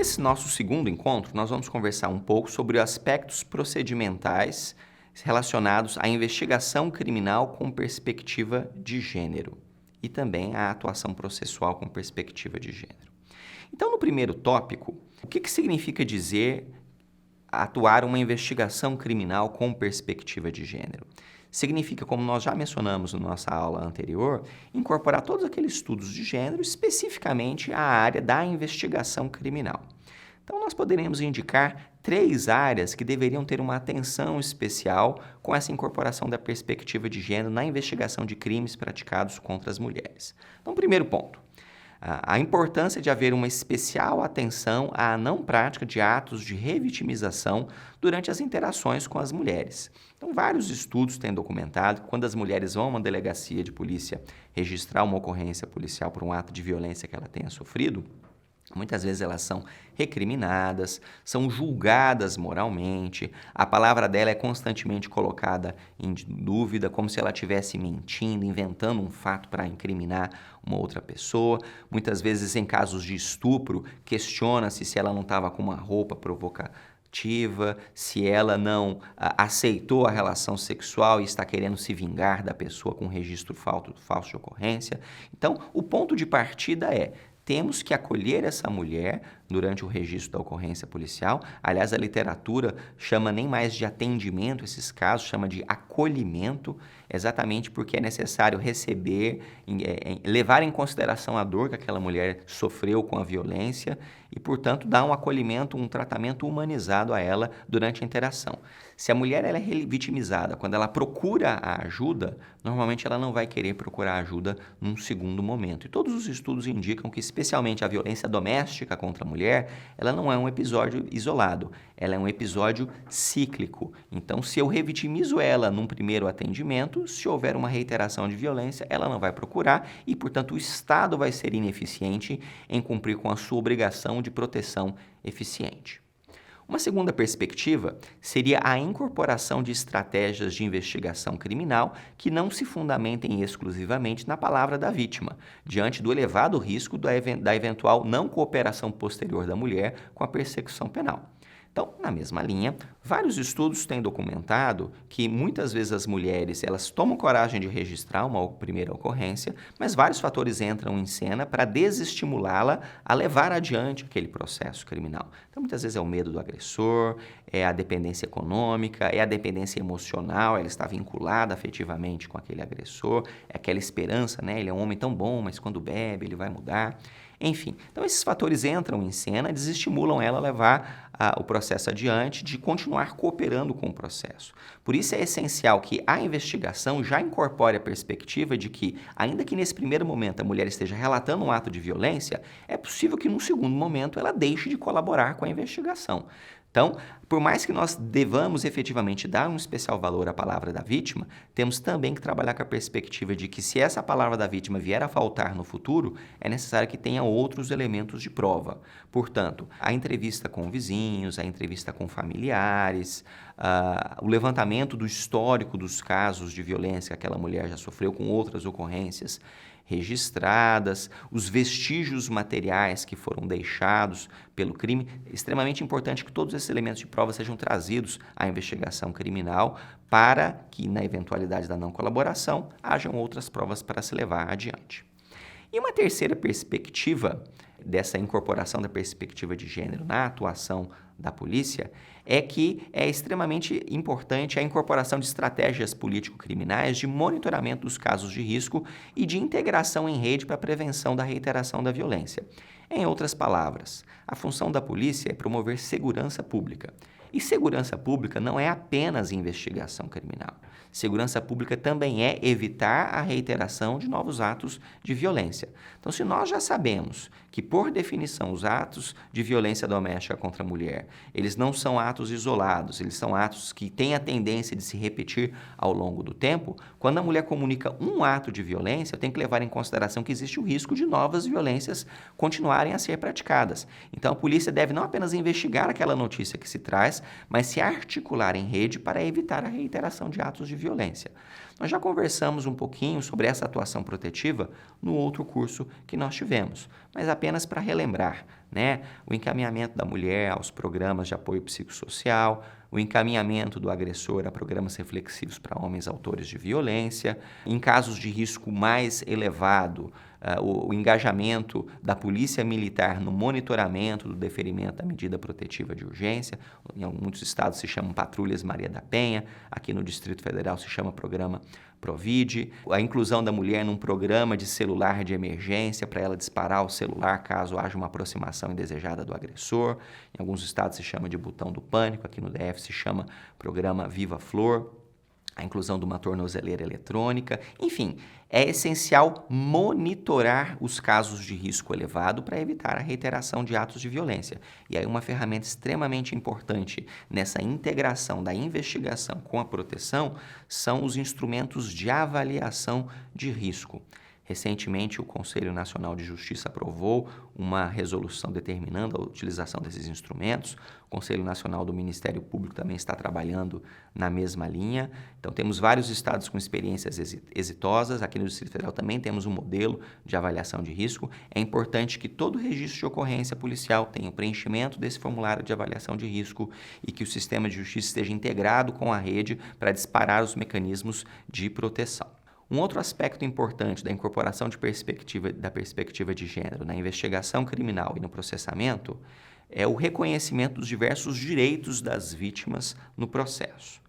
Nesse nosso segundo encontro, nós vamos conversar um pouco sobre aspectos procedimentais relacionados à investigação criminal com perspectiva de gênero e também à atuação processual com perspectiva de gênero. Então, no primeiro tópico, o que significa dizer atuar uma investigação criminal com perspectiva de gênero? Significa, como nós já mencionamos na nossa aula anterior, incorporar todos aqueles estudos de gênero, especificamente a área da investigação criminal. Então, nós poderemos indicar 3 áreas que deveriam ter uma atenção especial com essa incorporação da perspectiva de gênero na investigação de crimes praticados contra as mulheres. Então, primeiro ponto, a importância de haver uma especial atenção à não prática de atos de revitimização durante as interações com as mulheres. Então, vários estudos têm documentado que quando as mulheres vão a uma delegacia de polícia registrar uma ocorrência policial por um ato de violência que ela tenha sofrido, muitas vezes elas são recriminadas, são julgadas moralmente, a palavra dela é constantemente colocada em dúvida, como se ela estivesse mentindo, inventando um fato para incriminar uma outra pessoa. Muitas vezes, em casos de estupro, questiona-se se ela não estava com uma roupa provocativa, se ela não aceitou a relação sexual e está querendo se vingar da pessoa com um registro falso de ocorrência. Então, o ponto de partida é: temos que acolher essa mulher durante o registro da ocorrência policial. Aliás, a literatura chama nem mais de atendimento esses casos, chama de acolhimento, exatamente porque é necessário receber, levar em consideração a dor que aquela mulher sofreu com a violência e, portanto, dar um acolhimento, um tratamento humanizado a ela durante a interação. Se a mulher ela é vitimizada, quando ela procura a ajuda, normalmente ela não vai querer procurar ajuda num segundo momento. E todos os estudos indicam que, especialmente a violência doméstica contra a mulher, ela não é um episódio isolado, ela é um episódio cíclico. Então, se eu revitimizo ela num primeiro atendimento, se houver uma reiteração de violência, ela não vai procurar e, portanto, o Estado vai ser ineficiente em cumprir com a sua obrigação de proteção eficiente. Uma segunda perspectiva seria a incorporação de estratégias de investigação criminal que não se fundamentem exclusivamente na palavra da vítima, diante do elevado risco da eventual não cooperação posterior da mulher com a persecução penal. Então, na mesma linha, vários estudos têm documentado que muitas vezes as mulheres elas tomam coragem de registrar uma primeira ocorrência, mas vários fatores entram em cena para desestimulá-la a levar adiante aquele processo criminal. Então, muitas vezes é o medo do agressor, é a dependência econômica, é a dependência emocional, ela está vinculada afetivamente com aquele agressor, é aquela esperança, né? Ele é um homem tão bom, mas quando bebe ele vai mudar. Enfim, então esses fatores entram em cena e desestimulam ela a levar o processo adiante, de continuar cooperando com o processo. Por isso é essencial que a investigação já incorpore a perspectiva de que, ainda que nesse primeiro momento a mulher esteja relatando um ato de violência, é possível que num segundo momento ela deixe de colaborar com a investigação. Então, por mais que nós devamos efetivamente dar um especial valor à palavra da vítima, temos também que trabalhar com a perspectiva de que, se essa palavra da vítima vier a faltar no futuro, é necessário que tenha outros elementos de prova. Portanto, a entrevista com vizinhos, a entrevista com familiares, o levantamento do histórico dos casos de violência que aquela mulher já sofreu com outras ocorrências registradas, os vestígios materiais que foram deixados pelo crime. É extremamente importante que todos esses elementos de prova sejam trazidos à investigação criminal para que, na eventualidade da não colaboração, hajam outras provas para se levar adiante. E uma terceira perspectiva dessa incorporação da perspectiva de gênero na atuação da polícia é que é extremamente importante a incorporação de estratégias político-criminais de monitoramento dos casos de risco e de integração em rede para a prevenção da reiteração da violência. Em outras palavras, a função da polícia é promover segurança pública. E segurança pública não é apenas investigação criminal. Segurança pública também é evitar a reiteração de novos atos de violência. Então, se nós já sabemos que, por definição, os atos de violência doméstica contra a mulher, eles não são atos isolados, eles são atos que têm a tendência de se repetir ao longo do tempo, quando a mulher comunica um ato de violência, eu tenho que levar em consideração que existe o risco de novas violências continuarem a ser praticadas. Então, a polícia deve não apenas investigar aquela notícia que se traz, mas se articular em rede para evitar a reiteração de atos de violência. Nós já conversamos um pouquinho sobre essa atuação protetiva no outro curso que nós tivemos, mas apenas para relembrar, né? O encaminhamento da mulher aos programas de apoio psicossocial, o encaminhamento do agressor a programas reflexivos para homens autores de violência, em casos de risco mais elevado, o engajamento da polícia militar no monitoramento do deferimento da medida protetiva de urgência. Em muitos estados se chamam Patrulhas Maria da Penha, aqui no Distrito Federal se chama Programa Provide, a inclusão da mulher num programa de celular de emergência para ela disparar o celular caso haja uma aproximação indesejada do agressor. Em alguns estados se chama de botão do pânico, aqui no DF se chama Programa Viva Flor. A inclusão de uma tornozeleira eletrônica, enfim, é essencial monitorar os casos de risco elevado para evitar a reiteração de atos de violência. E aí uma ferramenta extremamente importante nessa integração da investigação com a proteção são os instrumentos de avaliação de risco. Recentemente, o Conselho Nacional de Justiça aprovou uma resolução determinando a utilização desses instrumentos. O Conselho Nacional do Ministério Público também está trabalhando na mesma linha. Então, temos vários estados com experiências exitosas. Aqui no Distrito Federal também temos um modelo de avaliação de risco. É importante que todo registro de ocorrência policial tenha o preenchimento desse formulário de avaliação de risco e que o sistema de justiça esteja integrado com a rede para disparar os mecanismos de proteção. Um outro aspecto importante da incorporação da perspectiva de gênero na investigação criminal e no processamento é o reconhecimento dos diversos direitos das vítimas no processo.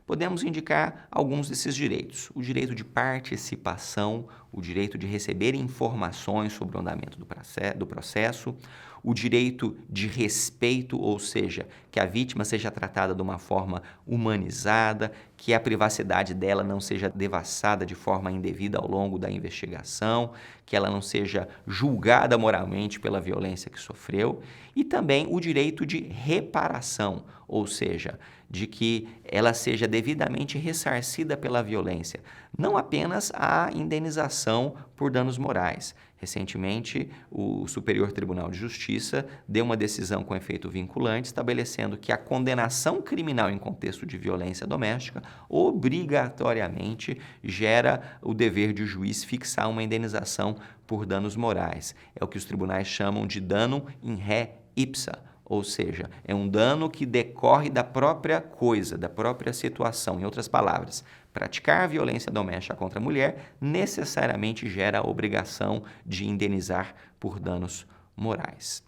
Podemos indicar alguns desses direitos: o direito de participação, o direito de receber informações sobre o andamento do processo, o direito de respeito, ou seja, que a vítima seja tratada de uma forma humanizada, que a privacidade dela não seja devassada de forma indevida ao longo da investigação, que ela não seja julgada moralmente pela violência que sofreu, e também o direito de reparação, ou seja, de que ela seja devidamente ressarcida pela violência, não apenas a indenização por danos morais. Recentemente, o Superior Tribunal de Justiça deu uma decisão com efeito vinculante, estabelecendo que a condenação criminal em contexto de violência doméstica obrigatoriamente gera o dever de o juiz fixar uma indenização por danos morais. É o que os tribunais chamam de dano in re ipsa, ou seja, é um dano que decorre da própria coisa, da própria situação. Em outras palavras, praticar a violência doméstica contra a mulher necessariamente gera a obrigação de indenizar por danos morais.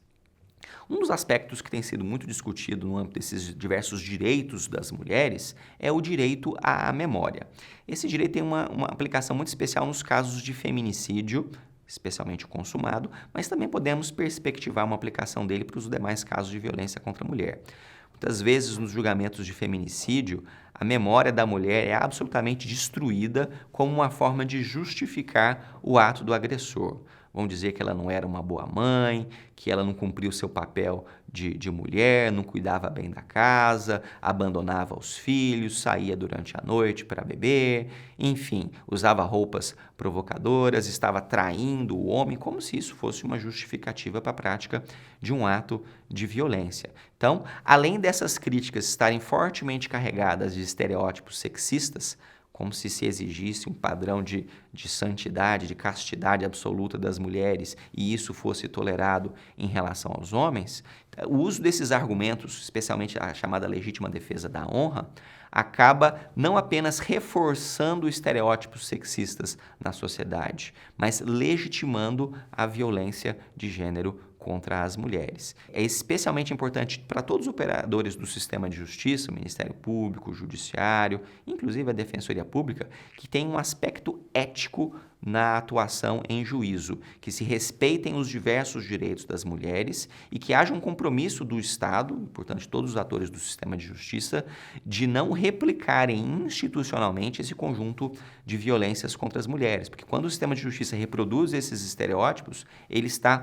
Um dos aspectos que tem sido muito discutido no âmbito desses diversos direitos das mulheres é o direito à memória. Esse direito tem uma aplicação muito especial nos casos de feminicídio, especialmente o consumado, mas também podemos perspectivar uma aplicação dele para os demais casos de violência contra a mulher. Muitas vezes, nos julgamentos de feminicídio, a memória da mulher é absolutamente destruída como uma forma de justificar o ato do agressor. Vão dizer que ela não era uma boa mãe, que ela não cumpriu seu papel de mulher, não cuidava bem da casa, abandonava os filhos, saía durante a noite para beber, enfim, usava roupas provocadoras, estava traindo o homem, como se isso fosse uma justificativa para a prática de um ato de violência. Então, além dessas críticas estarem fortemente carregadas de estereótipos sexistas, como se exigisse um padrão de santidade, de castidade absoluta das mulheres e isso fosse tolerado em relação aos homens, o uso desses argumentos, especialmente a chamada legítima defesa da honra, acaba não apenas reforçando estereótipos sexistas na sociedade, mas legitimando a violência de gênero contra as mulheres. É especialmente importante para todos os operadores do sistema de justiça, o Ministério Público, o Judiciário, inclusive a Defensoria Pública, que tem um aspecto ético na atuação em juízo, que se respeitem os diversos direitos das mulheres e que haja um compromisso do Estado, portanto de todos os atores do sistema de justiça, de não replicarem institucionalmente esse conjunto de violências contra as mulheres, porque quando o sistema de justiça reproduz esses estereótipos,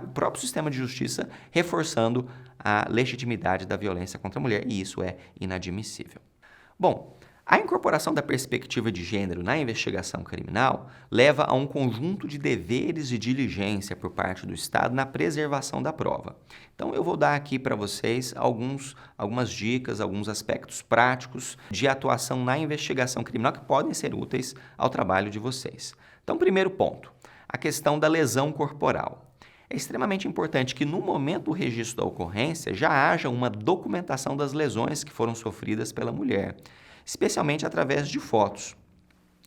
o próprio sistema de justiça reforçando a legitimidade da violência contra a mulher, e isso é inadmissível. Bom, A incorporação da perspectiva de gênero na investigação criminal leva a um conjunto de deveres de diligência por parte do Estado na preservação da prova. Então, eu vou dar aqui para vocês algumas dicas, alguns aspectos práticos de atuação na investigação criminal que podem ser úteis ao trabalho de vocês. Então, primeiro ponto, a questão da lesão corporal. É extremamente importante que no momento do registro da ocorrência já haja uma documentação das lesões que foram sofridas pela mulher, especialmente através de fotos.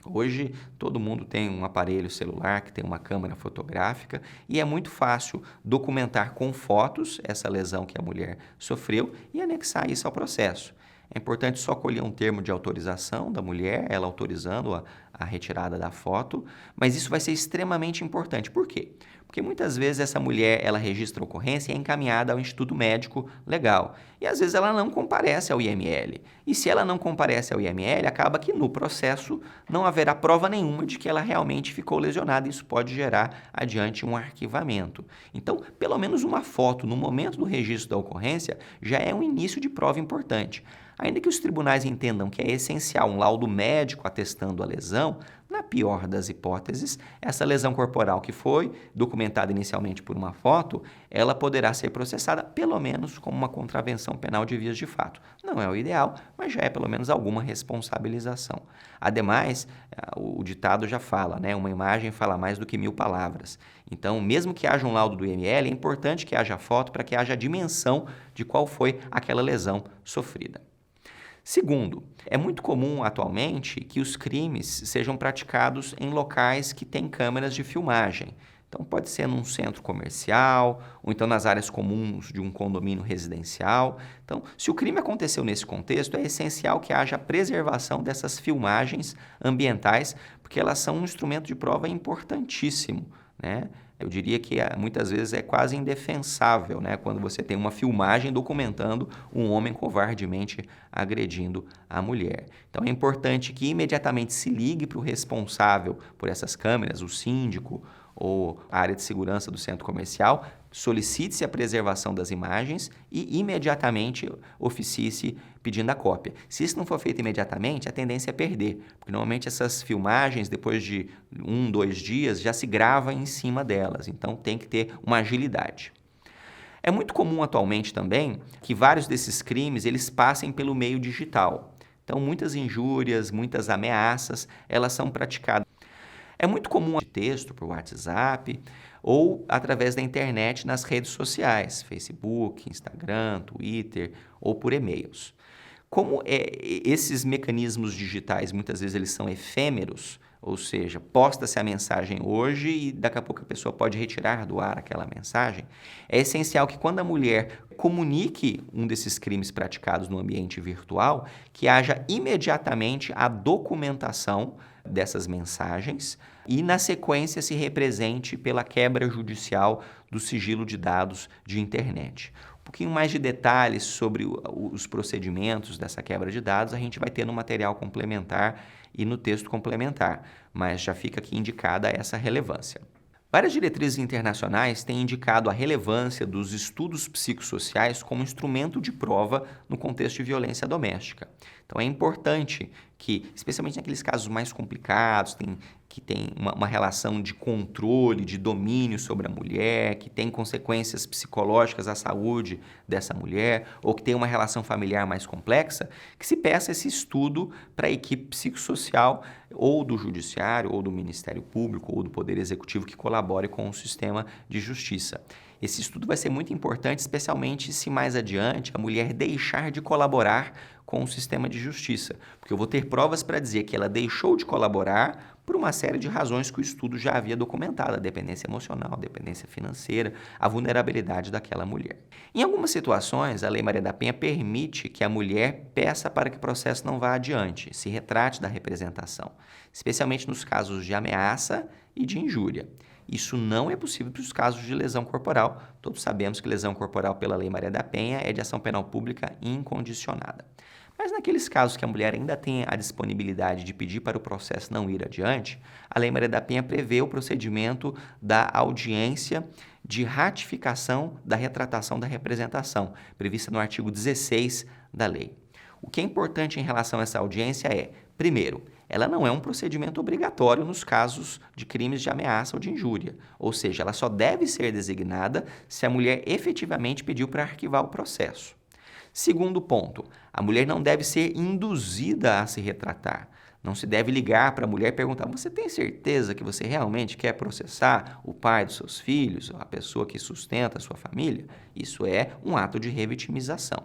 Hoje todo mundo tem um aparelho celular que tem uma câmera fotográfica e é muito fácil documentar com fotos essa lesão que a mulher sofreu e anexar isso ao processo. É importante só colher um termo de autorização da mulher, ela autorizando a retirada da foto, mas isso vai ser extremamente importante. Por quê? Porque muitas vezes essa mulher, ela registra a ocorrência e é encaminhada ao Instituto Médico Legal. E às vezes ela não comparece ao IML. E se ela não comparece ao IML, acaba que no processo não haverá prova nenhuma de que ela realmente ficou lesionada. Isso pode gerar adiante um arquivamento. Então, pelo menos uma foto no momento do registro da ocorrência já é um início de prova importante. Ainda que os tribunais entendam que é essencial um laudo médico atestando a lesão, na pior das hipóteses, essa lesão corporal que foi documentada inicialmente por uma foto, ela poderá ser processada pelo menos como uma contravenção penal de vias de fato. Não é o ideal, mas já é pelo menos alguma responsabilização. Ademais, o ditado já fala, né? Uma imagem fala mais do que 1000 palavras. Então, mesmo que haja um laudo do IML, é importante que haja foto para que haja a dimensão de qual foi aquela lesão sofrida. Segundo, é muito comum atualmente que os crimes sejam praticados em locais que têm câmeras de filmagem. Então, pode ser num centro comercial, ou então nas áreas comuns de um condomínio residencial. Então, se o crime aconteceu nesse contexto, é essencial que haja a preservação dessas filmagens ambientais, porque elas são um instrumento de prova importantíssimo, né? Eu diria que muitas vezes é quase indefensável, né, quando você tem uma filmagem documentando um homem covardemente agredindo a mulher. Então é importante que imediatamente se ligue para o responsável por essas câmeras, o síndico ou a área de segurança do centro comercial, solicite-se a preservação das imagens e imediatamente oficie-se pedindo a cópia. Se isso não for feito imediatamente, a tendência é perder, porque normalmente essas filmagens, depois de 1, 2 dias, já se grava em cima delas, então tem que ter uma agilidade. É muito comum atualmente também que vários desses crimes eles passem pelo meio digital. Então muitas injúrias, muitas ameaças, elas são praticadas. É muito comum de texto por WhatsApp ou através da internet nas redes sociais, Facebook, Instagram, Twitter ou por e-mails. Como esses mecanismos digitais muitas vezes eles são efêmeros, ou seja, posta-se a mensagem hoje e daqui a pouco a pessoa pode retirar do ar aquela mensagem, é essencial que quando a mulher comunique um desses crimes praticados no ambiente virtual, que haja imediatamente a documentação dessas mensagens e, na sequência, se represente pela quebra judicial do sigilo de dados de internet. Um pouquinho mais de detalhes sobre os procedimentos dessa quebra de dados a gente vai ter no material complementar e no texto complementar, mas já fica aqui indicada essa relevância. Várias diretrizes internacionais têm indicado a relevância dos estudos psicossociais como instrumento de prova no contexto de violência doméstica. Então é importante que, especialmente naqueles casos mais complicados, que tem uma relação de controle, de domínio sobre a mulher, que tem consequências psicológicas à saúde dessa mulher, ou que tem uma relação familiar mais complexa, que se peça esse estudo para a equipe psicossocial ou do Judiciário, ou do Ministério Público, ou do Poder Executivo que colabore com o sistema de justiça. Esse estudo vai ser muito importante, especialmente se mais adiante a mulher deixar de colaborar com o sistema de justiça, porque eu vou ter provas para dizer que ela deixou de colaborar por uma série de razões que o estudo já havia documentado, a dependência emocional, a dependência financeira, a vulnerabilidade daquela mulher. Em algumas situações, a Lei Maria da Penha permite que a mulher peça para que o processo não vá adiante, se retrate da representação, especialmente nos casos de ameaça e de injúria. Isso não é possível para os casos de lesão corporal. Todos sabemos que lesão corporal pela Lei Maria da Penha é de ação penal pública incondicionada. Mas naqueles casos que a mulher ainda tem a disponibilidade de pedir para o processo não ir adiante, a Lei Maria da Penha prevê o procedimento da audiência de ratificação da retratação da representação, prevista no artigo 16 da lei. O que é importante em relação a essa audiência é, primeiro, ela não é um procedimento obrigatório nos casos de crimes de ameaça ou de injúria, ou seja, ela só deve ser designada se a mulher efetivamente pediu para arquivar o processo. Segundo ponto, a mulher não deve ser induzida a se retratar. Não se deve ligar para a mulher e perguntar: você tem certeza que você realmente quer processar o pai dos seus filhos, a pessoa que sustenta a sua família? Isso é um ato de revitimização.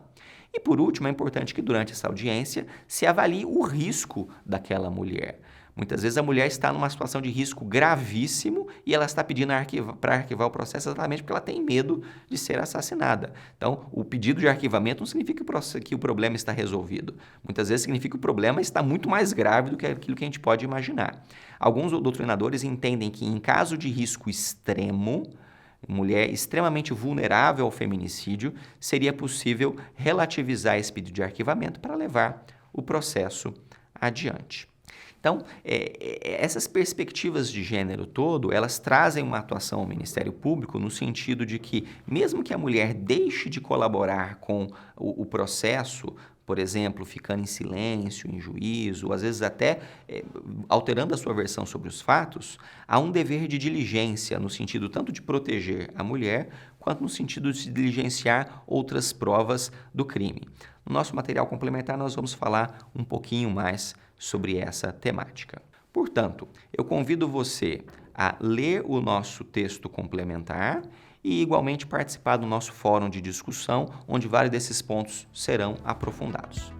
E por último, é importante que durante essa audiência se avalie o risco daquela mulher. Muitas vezes a mulher está numa situação de risco gravíssimo e ela está pedindo para arquivar o processo exatamente porque ela tem medo de ser assassinada. Então, o pedido de arquivamento não significa que o problema está resolvido. Muitas vezes significa que o problema está muito mais grave do que aquilo que a gente pode imaginar. Alguns doutrinadores entendem que em caso de risco extremo, mulher extremamente vulnerável ao feminicídio, seria possível relativizar esse pedido de arquivamento para levar o processo adiante. Então, essas perspectivas de gênero todo, elas trazem uma atuação ao Ministério Público no sentido de que, mesmo que a mulher deixe de colaborar com o processo, por exemplo, ficando em silêncio, em juízo, ou às vezes até alterando a sua versão sobre os fatos, há um dever de diligência no sentido tanto de proteger a mulher, quanto no sentido de diligenciar outras provas do crime. No nosso material complementar, nós vamos falar um pouquinho mais sobre essa temática. Portanto, eu convido você a ler o nosso texto complementar e, igualmente, participar do nosso fórum de discussão, onde vários desses pontos serão aprofundados.